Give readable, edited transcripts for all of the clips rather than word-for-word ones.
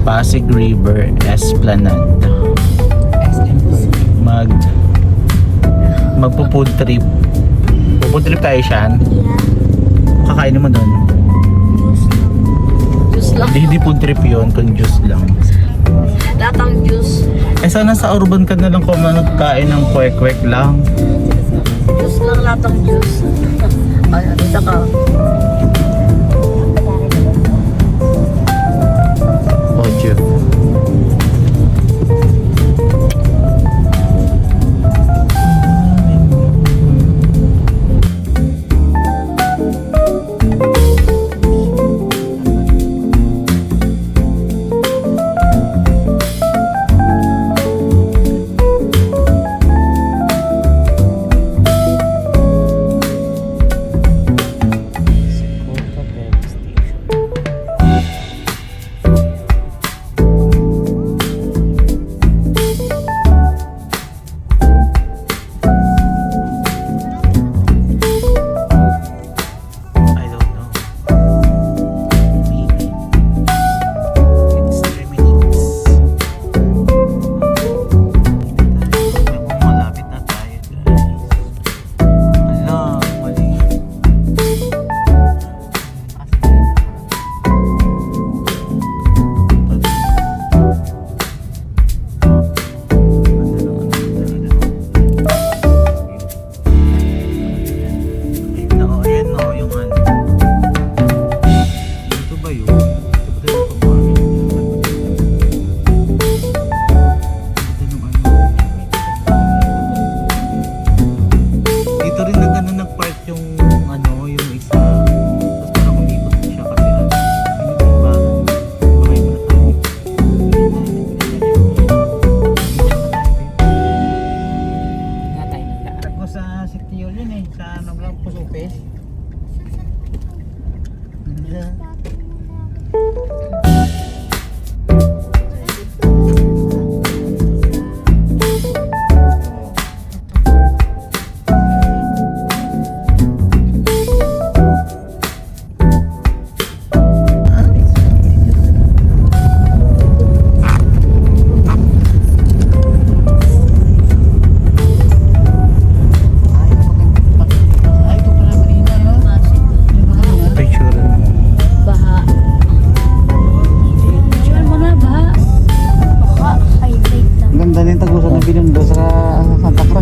Pasig River Esplanade. Magpo-food trip. Food trip tayo, Shan. Kakainin mo doon. Juice lang. Hindi food trip yun, kung juice lang. Latang juice. Eh sana sa urban ka na lang kung magkain ng kwek-kwek lang. Juice lang, latang juice. Ay, dito ka. Ocho.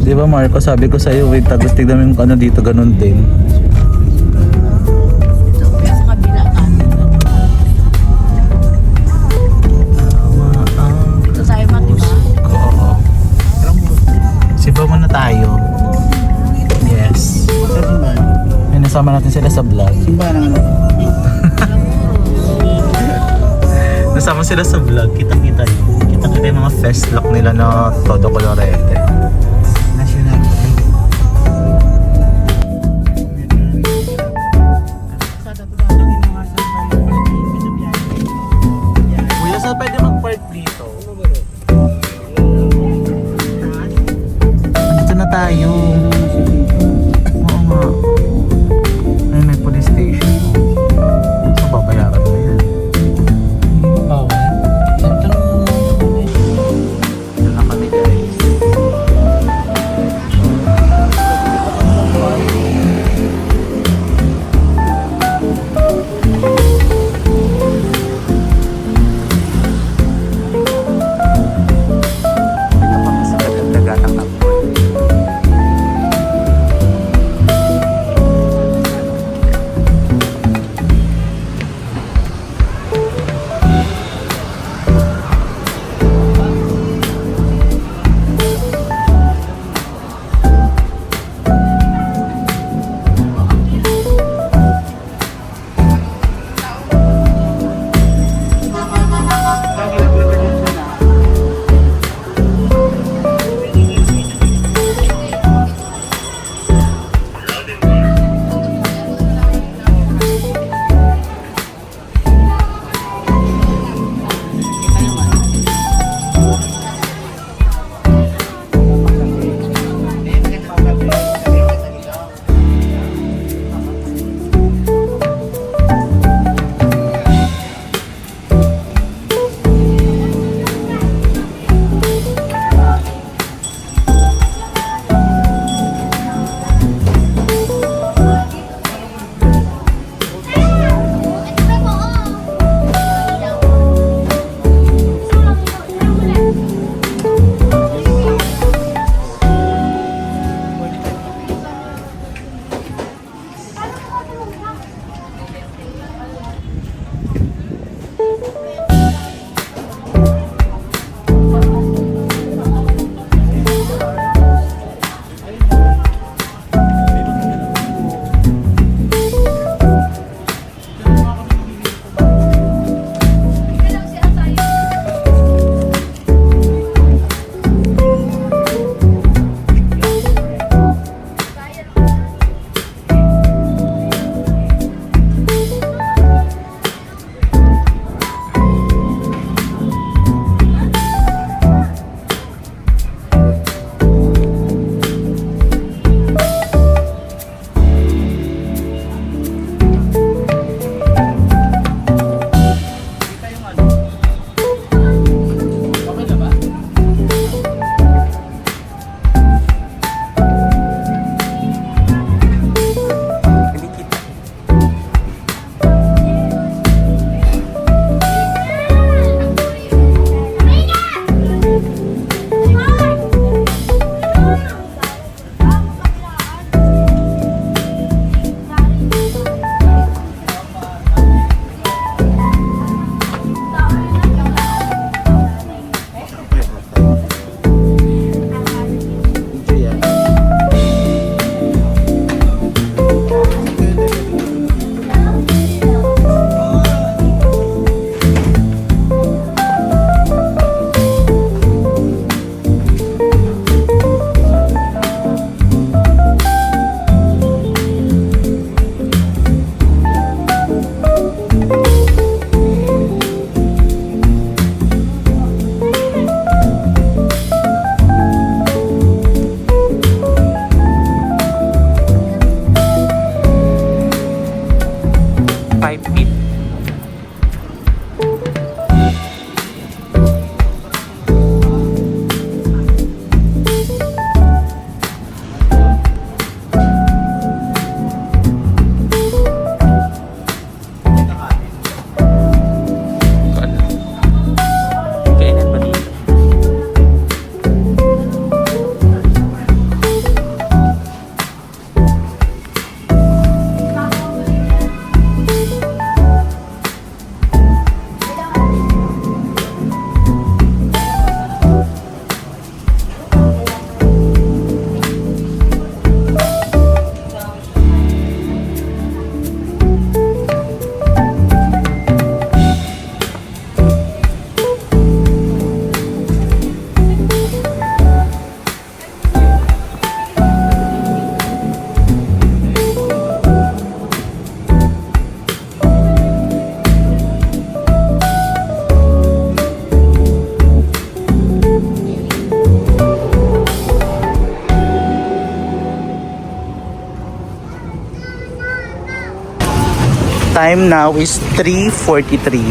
Di ba Marco, sabi ko sa'yo, wait, tapos tignan mo yung ano dito, ganun din. Ito kaya sa kabila ka. Ito tayo man, diba? Oo. Siba muna tayo. Yes. Ay, nasama natin sila sa vlog. Nasama sila sa vlog, kitang-kita yun. Kitang-kita yung mga fest look nila na todo colorete. Kuya, saan pwede mag-park dito? Andito na tayo. Oo nga. Ay, may police station. So, babayaran mo yan. Ito na kami, guys. Dito kami sa Dagatang Napoli. Time now is 3:43.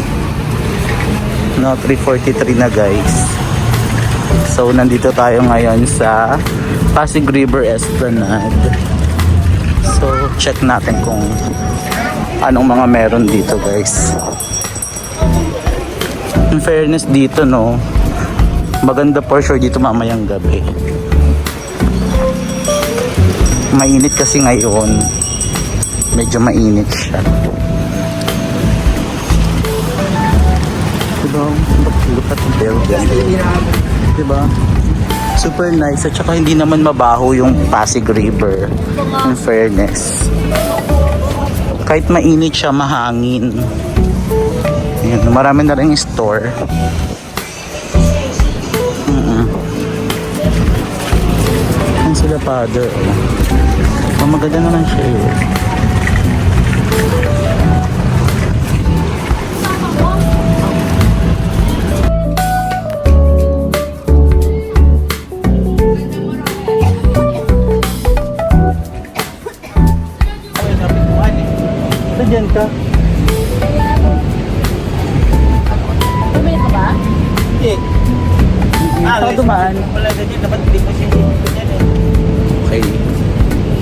No, 3:43 na guys. So, nandito tayo ngayon sa Pasig River Esplanade. So, check natin kung anong mga meron dito guys. In fairness dito, no, maganda for sure dito mamayang gabi. Mainit kasi ngayon. Medyo mainit siya. Diba? Look at the building. Diba? Super nice. At saka hindi naman mabaho yung Pasig River. In fairness. Kahit mainit siya, mahangin. Ayan, marami na rin store. Ang sila father. Oh, maganda naman siya eh. Diyan ka. Tumili ka ba? Hindi. Saan dumaan? Wala na din. Dapat hindi ko siya dyan eh. Okay.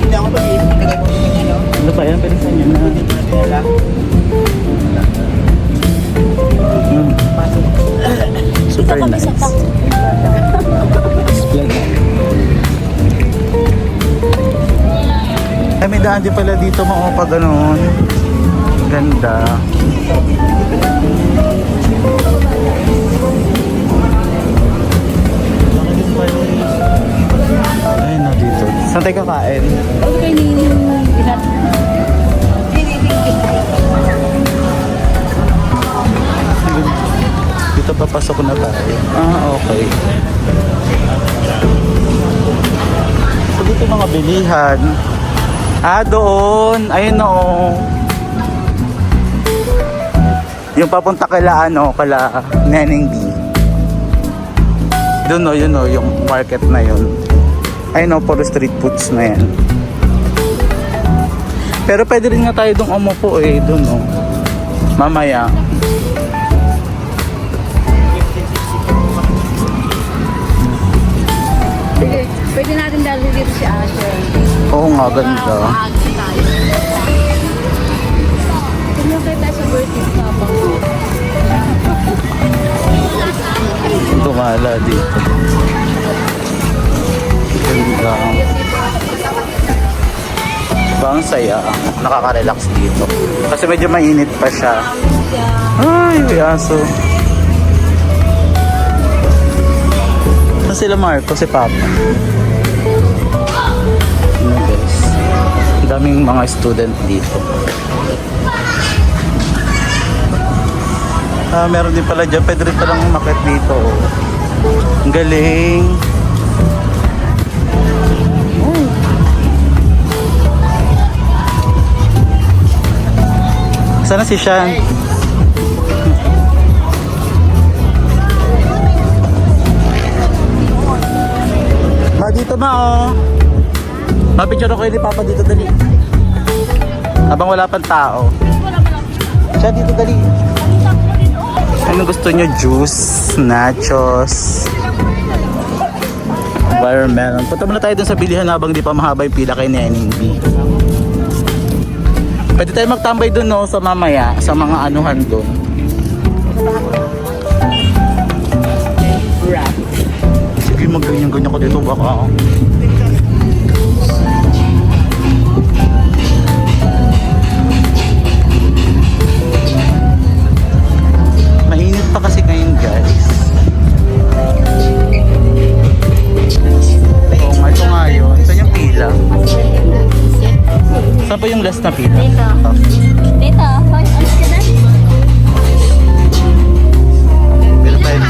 Hindi ako pag-iisip. Nagay mo yung ano. Ano ba yan? Pero saan yun na? Super nice. Ay, may daan din pala dito mga pag ganoon. Ganda. Ayun na dito. Saan tayo kakain? Okay, Dito papasok na tayo. Okay. So dito mga bilihan. Doon. Ayun o. Yung papunta kala kala Neneng B. Doon o, yun o, yung market na yun. Ayun o, puro street foods na yan. Pero pwede rin nga tayo doon umupo eh, doon o. Mamaya. Pwede natin dali dito si Asher. Oo nga, ganda. Tumukay tayo sa birthday papa ko. Tumala dito. Ganda. Bang saya. Nakaka-relax dito. Kasi medyo mainit pa siya. Ay, may aso. Saan sila Marco? Si Papa. Ano guys? Ang daming mga student dito. Meron din pala dyan. Pwede rin palang umakit dito. Ang galing. Sana si Sean. Dito ma mapicture ako ni Papa dito dali. Habang wala pang tao. Siya dito dali. Ano gusto nyo? Juice, nachos, watermelon. Punta muna tayo dun sa bilihan habang di pa mahaba yung pila kay Neneng B. Pwede tayo magtambay dun no sa mamaya sa mga anuhan dun. Sige, mag-ganyan-ganyan ko dito baka. Mainit pa kasi ngayon guys. Oo nga, ito nga yun. Saan yung pila? Saan pa yung last na pila? Dito. Dito. Hoy, alis ka na. Pila tayo.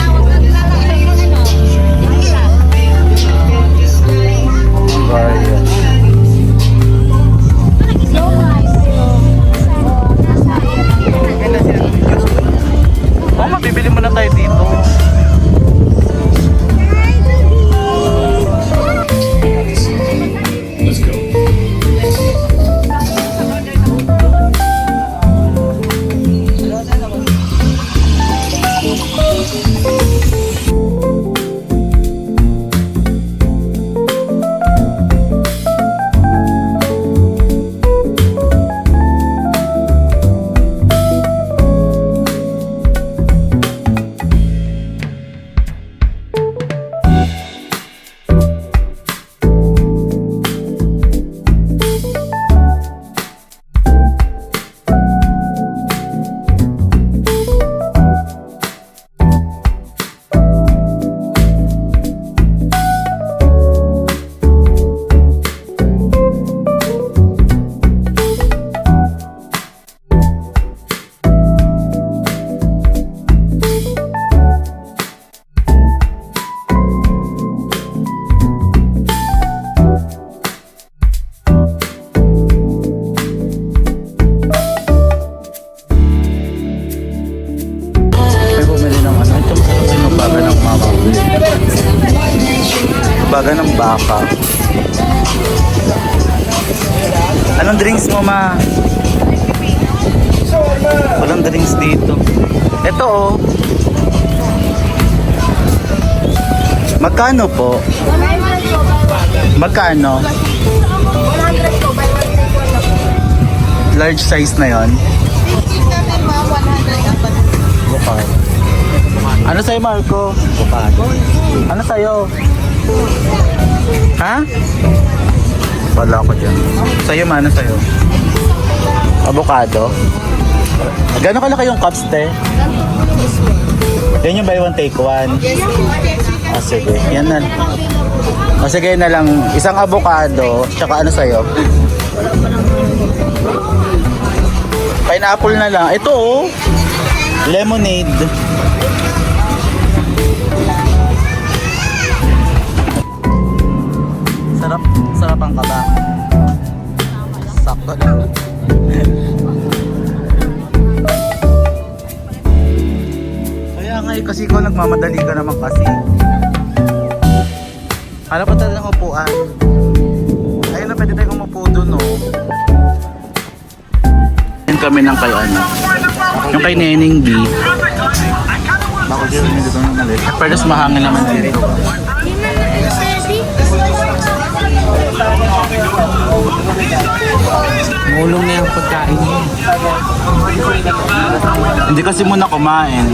alaga ng baka. Anong drinks mo, ma? Walang drinks dito. Ito, oh. Magkano po? Magkano? 100 po, by 1 take 1 na po. Large size na yon. Bukad. Ano sa'yo, Marco? Bukad. Ano sa'yo? Ha? Wala ko dyan. Sa'yo, ma, ano sa'yo? Avocado. Gano'n kalaki yung cups, te? Yan yung buy one take one. Ah, sige. Yan na. O sige na lang. Isang avocado. Tsaka ano sa'yo? Pineapple na lang. Ito, oh. Lemonade. Sarap ang kaba. Sakto lang. Kaya nga kasi ikaw nagmamadali ka naman kasi. Hanap pa tayo ng upuan. Ayun na, pwede tayong umupo dun, oh. Yan kami ng kay ano. Yung kay Neneng B. Bako dito nyo dito nang nalit. Pero mas mahangin naman dito. Mulong na yung pagkain niya. Hindi kasi muna kumain.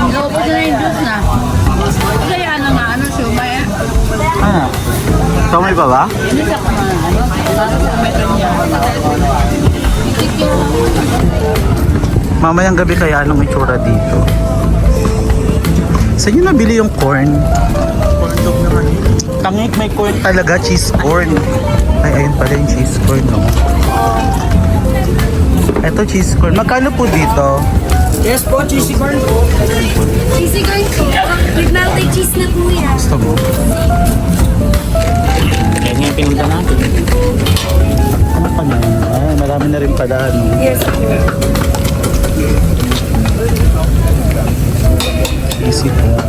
Lobot na yung juice na. Kaya ano nga, ano siumay eh. Ano? Kamay pa ba? Hindi sa kumain, ano? Para sa may kanya. Mamayang gabi kaya anong itsura dito? Saan nyo nabili yung corn? Corn dog naman. Tangik, may corn talaga, cheese corn. Ay, ayun pala yung cheese corn, no? Ito cheese corn. Magkano po dito? Yes po, cheesy corn po. Cheesy corn po. With melted cheese na po yan. Gusto mo? Kaya nga yung pinunta natin. Ano pa na? Ay, marami na rin pala, no? Yes po. Easy corn.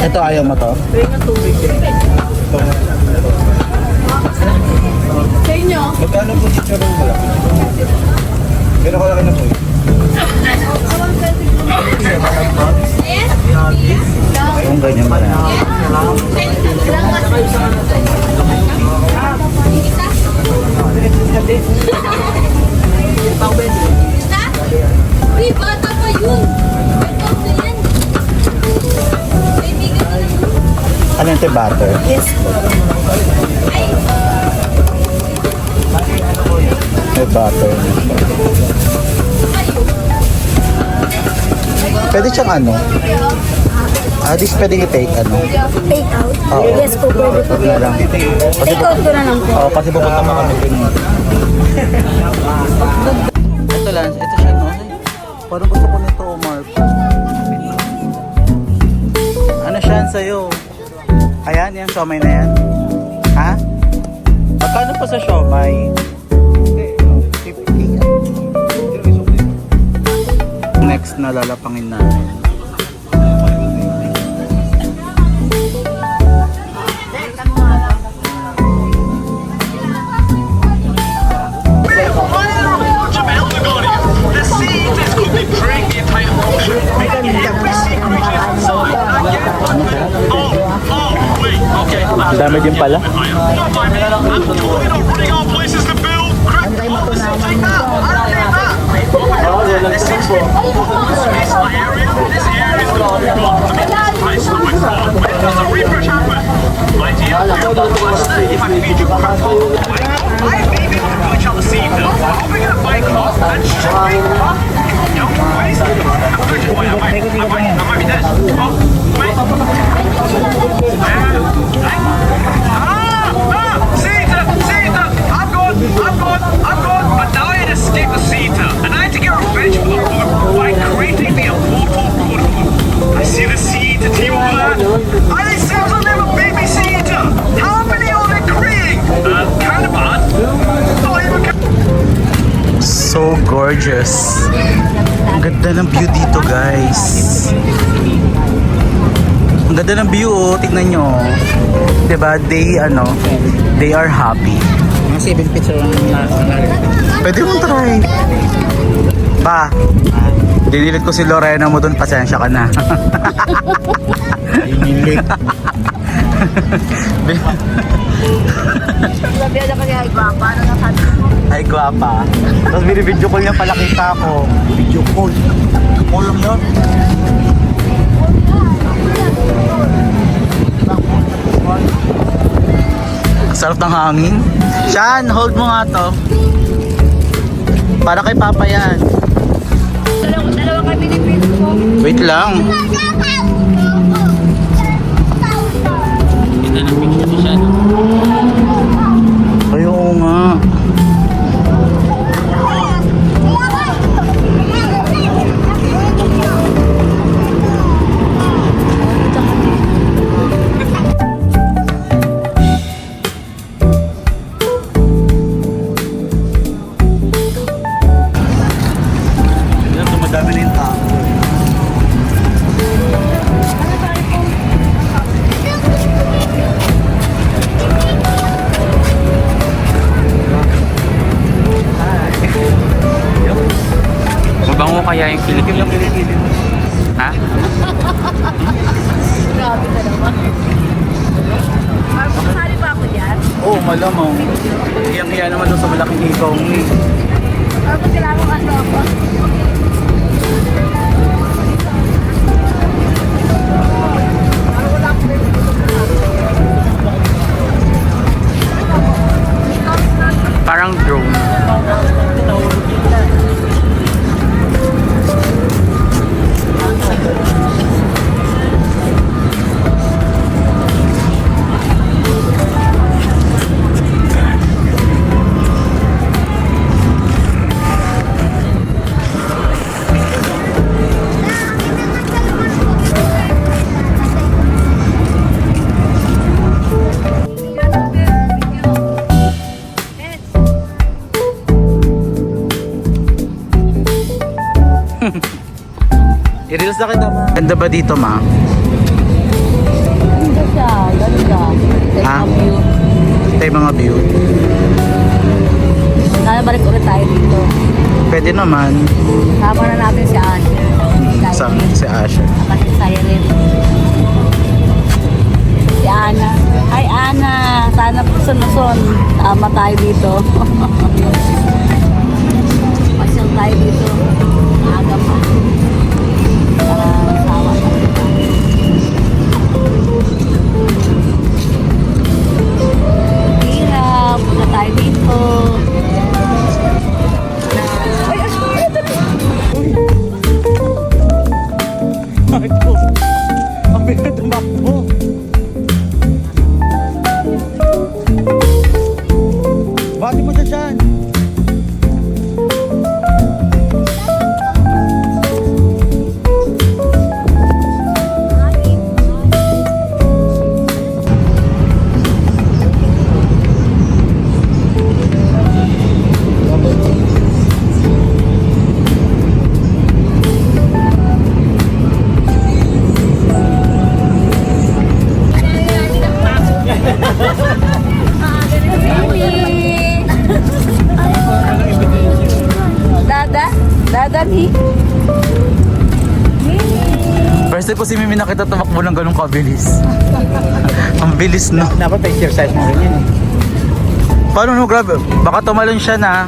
Ito ayaw mo to? Sa inyo? Magkano po si Charong wala? Pero ko lang na po. Kung ganyan ba yan? Uy, bata pa yun. Bata pa yan. Kaibigan ko lang yun. Ano yung butter? Yes po. May butter. Pwede siyang ano? This pwede i-take ano? Take out? Oo. Yes po, pwede po. Huwag na lang. Take out ko na lang po. Oo, kasi pupunta pa kami dun. Ito lang, ito siya no? Parang gusto ko nito, Marco. Ano siya sa'yo? Ayan, yung siomay na yan. Ha? Magkano pa sa siomay? 50. Next na lalapangin namin. Ang dami din pala. ganda ng view dito, guys. Ang ganda ng view, oh. Tignan nyo. Diba? They are happy. Mga 7 picture lang na. Pwede mong try. Pa, dinilit ko si Lorena mo dun. Pasensya ka na. Dinilit. Sabi na kanya, ay guwapa na nasabi mo. Ay, guwapa. Tapos binibidyo call niya pala kita ko. Video call. Call lang yun. Sarap ng hangin. Shan, hold mo nga to. Para kay Papa yan. Dalawa kami ni Pino mo. Wait lang. Ay, oo nga. Ayan, dumadami na yung tao. Mabango kaya yung kilikili. Ha? Grabe ka naman. Parang kasali pa ako dyan. Oo, malamang. Iyang-iya naman doon sa malaking ikaw. Parang kailangan ko ano ako. Parang drone. I-reels na kita, ma. Ganda ba dito, ma? Ganda siya, ganda. Ha? Take a view. Ito yung mga view. Sana balik ulit tayo dito. Pwede naman. Sama na natin si Asher. Si Asher. Saka si Siren. Si Ana. Hi Ana! Sana puson-puson. Tama tayo dito. Pasyal tayo dito. Maaga pa. Para masawa tayo. Hirap. Punta tayo dito. Ay, Asher! Marco, ang bigat tumakbo. Bati mo dyan. Dadami. First time ko si Mimi nakita tumakbo ng ganun kabilis. Ang bilis, no? Dapat pa-exercise mo rin yun eh. Paano, no? Grabe. Baka tumalon siya na.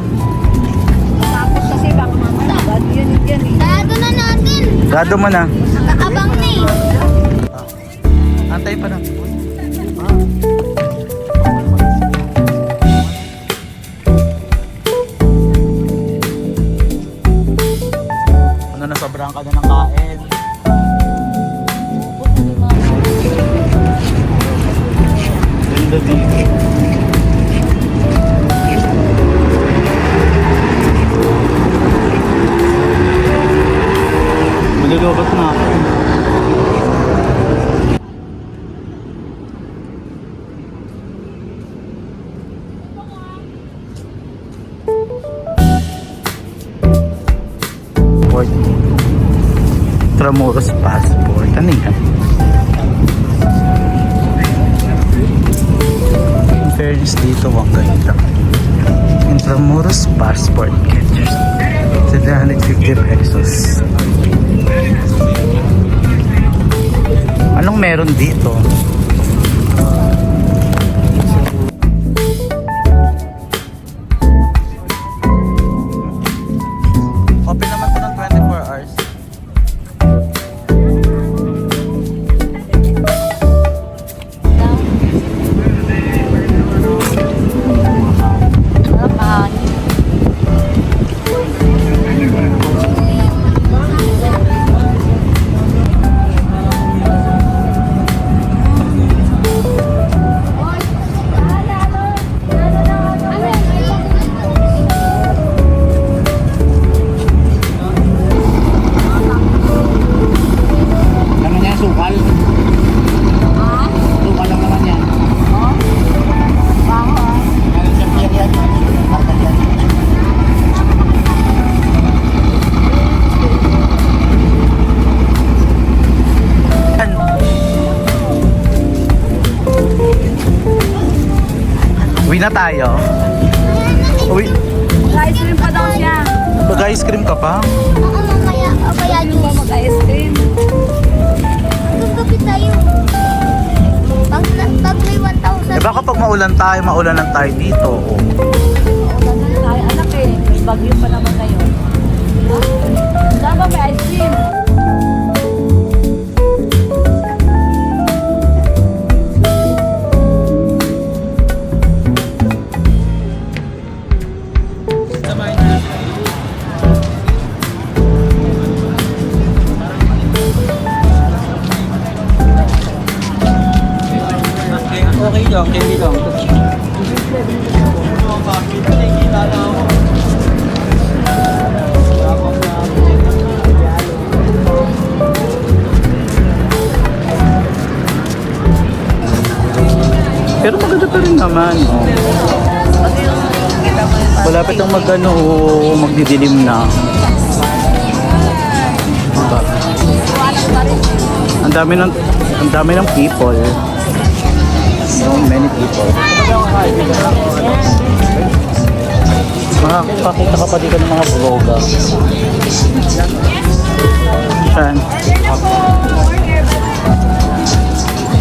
Tapos kasi baka mamaya. Ba't yun yan eh. Dado na natin. Gado mo na. Nakabang na eh. Antay pa na. Ano na, sobrang ka na ng kain. Ganda dito. Malulubat na ako. Port. passport. Ano yan? In fairness dito, ang ganda. Intramuros passport catchers. 750 pesos. Anong meron dito? Open naman to ng 24 hours. Sarap mahangin. Ano yan, sukal? Sukal lang naman yan. Baho ah. Meron siyang yan. Bakal yan. Uwi na tayo. Uwi. Mag-ice cream pa daw siya. Mag-ice cream ka pa? Mamaya, pabayaan Ano ba mag-ice cream? Magkapit tayo. Pag may 1,000. Eh baka pag maulanan tayo dito. Oh. Ay, anak eh. May bagyo pa naman ngayon. Saan ba may ice cream? Okay lang, candy lang. Pero maganda pa rin naman. Oh. Malapit ang magdidilim na. Diba? Ang dami ng people. So many people. Makakakita ka pa dito ng mga vloga. Saan?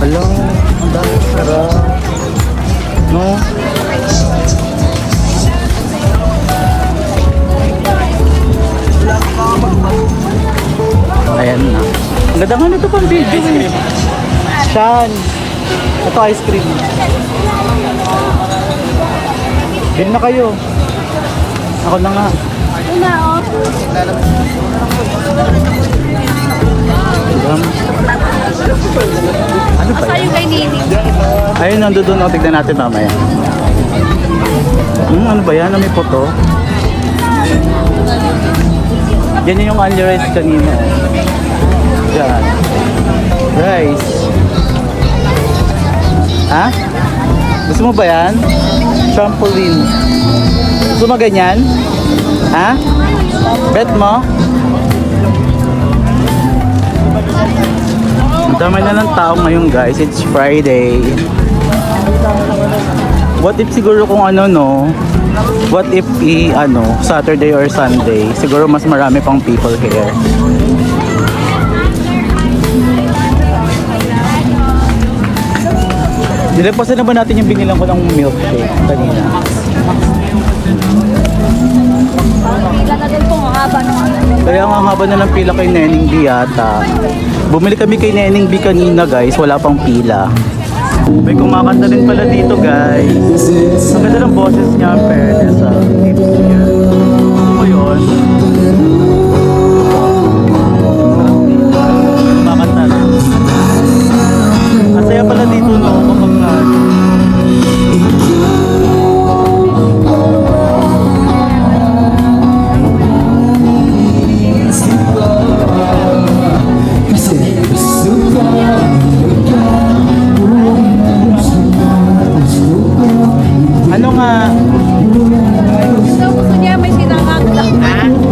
Hello, ang dami sarap. No? Ayan na. Ang ganda nga nito pang video eh. Saan? Ito ice cream. Bin na kayo. Ako na nga. Una oh. Ano ba Sa'yo yan? kay Nini. Ayun, nandun doon. Tignan natin mamaya. Ano ba yan? May photo? Yan yung only rice kanina. Yan. Rice. Ha? Gusto mo ba yan? Trampoline. Gusto mo ganyan? Ha? Bet mo? Ang dami na ng tao ngayon guys. It's Friday. What if siguro kung what if Saturday or Sunday? Siguro mas marami pang people here. Nilampasan na ba natin yung binilang ko ng milkshake kanina? Pila na din po ang haba ng ano. Kaya nga haba na ng pila kay Neneng B yata. Bumili kami kay Neneng B kanina guys, wala pang pila. May kumakanta din pala dito guys. Ang ganda ng boses niya, fairness sa tips niya. Ano mo yun? Kumakanta rin. Ang saya pala dito no, kapag Gusto niya may sinangag lang.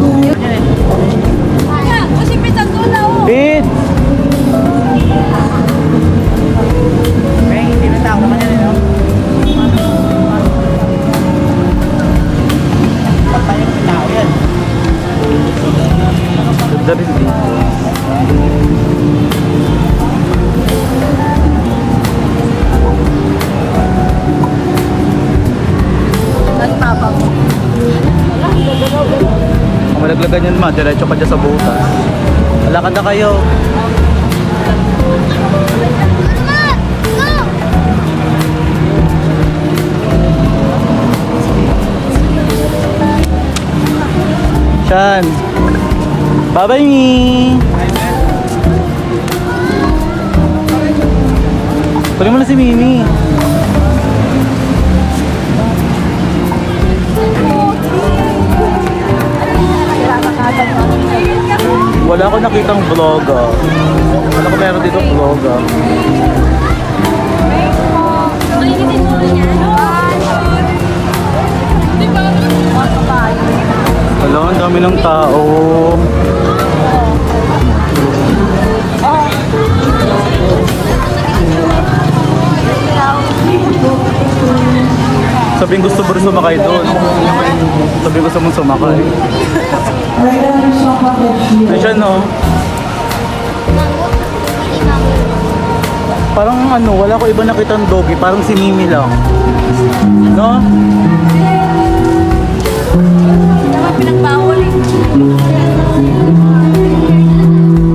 ganyan ma, diretso ka dyan sa butas. Lakad na kayo. Shan. Bye-bye, Mi. Kunin mo na si Mimi. Wala ko nakitang vlog ah. Wala ko meron dito vlog ah. Wala, ang dami ng tao. Sabihin gusto mo rin sumakay doon. Sabihin gusto mong sumakay. Ay siya no. Parang ano, wala ko iba nakitang doggy. Parang si Mimi lang. No? Naman pinagbawal eh.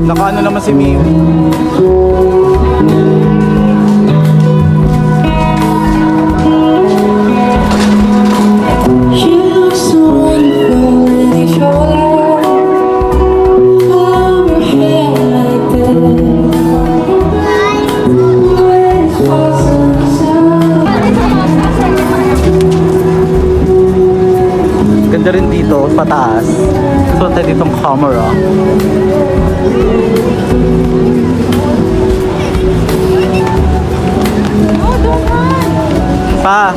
Nakaano naman si Mimi. She looks so wonderful when you show her. Hold her hair like that. When it falls on the sun. Ganda rin dito, pataas. So tayo ditong camera. Pa,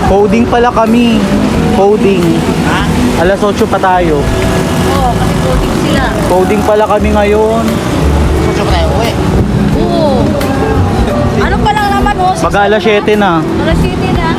coding pala kami. Coding. Alas 8 pa tayo. Oo, kasi coding sila. Coding pala kami ngayon. Oo. Ano pa lang naman oh? Mag alas 7 na. Alas 7 na.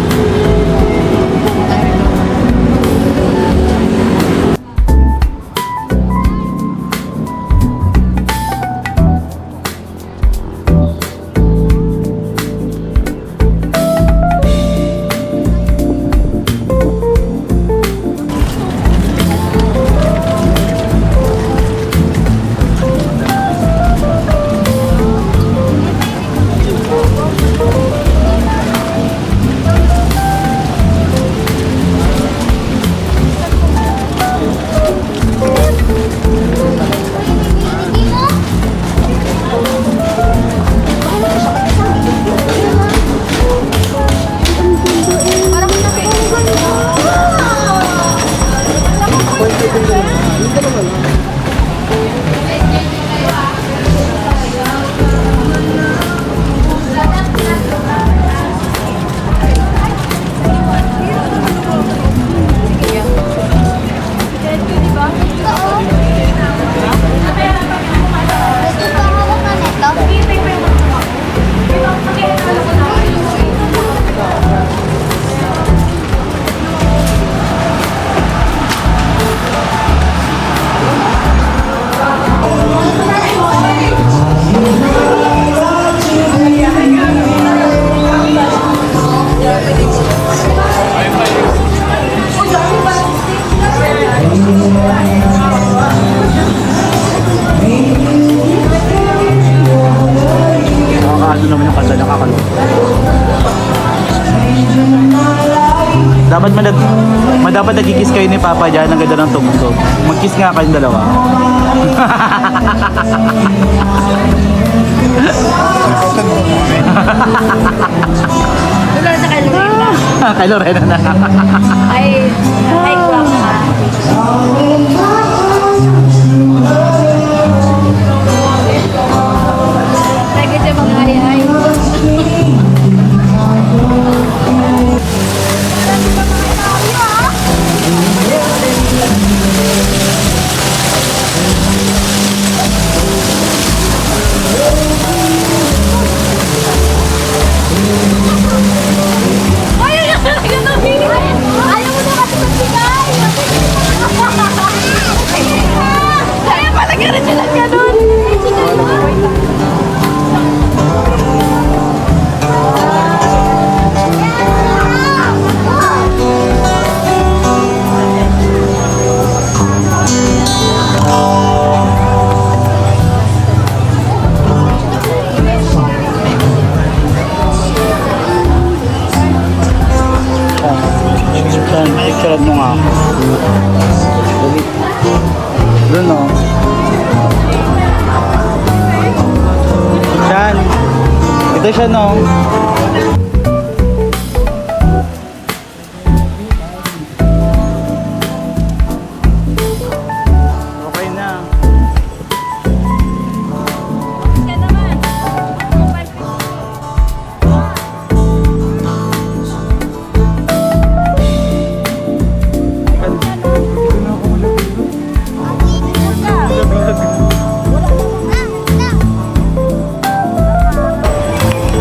Nakakaano naman yung kanta, nakakalong. Dapat nagkikis kayo ni Papa dyan. Ang ganda ng tugtog. Mag-kiss nga kayong dalawa. Wala na kay Lorena. Kay Lorena na. Ay, guwapa. Lagi siya mga ay. Ayaw mo na kasi magbigas! Ganda siya, no? Okay na. Ka naman.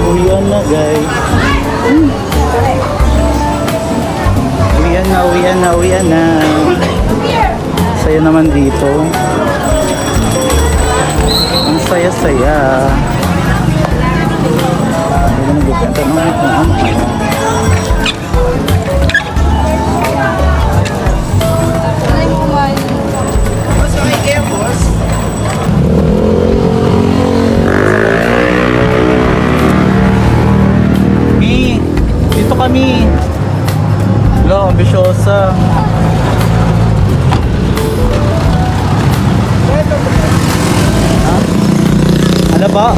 Uwian na, guys. Uwian na. Saya naman dito. Ang saya-saya. Hindi na magkikita naman kung ano. Mi, dito kami. Wala, ambisyosa. Ha? Ano ba?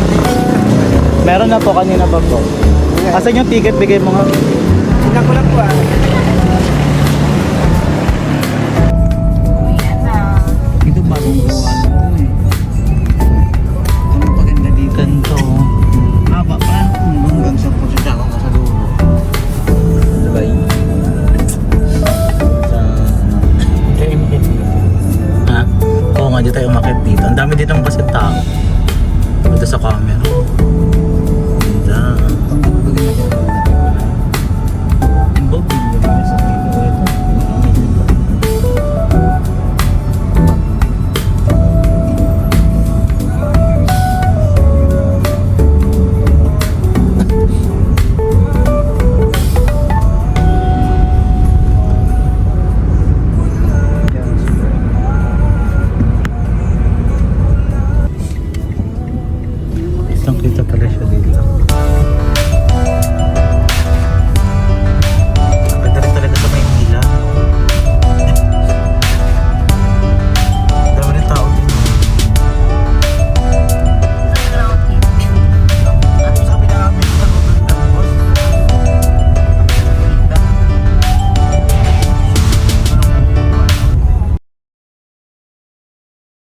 Meron na po kanina pa po. Asan yung ticket? Bigay mo nga. Tingnan ko lang po ah. Ito bagong gawa na po eh. Ito maganda dito. Ganito. Haba pa. Hanggang sa posisyon ka sa dulo. Diba yun? Sa KMN. Ha? Oo nga, di tayo umakit dito. Ang dami dito kasi tao. Dito sa camera.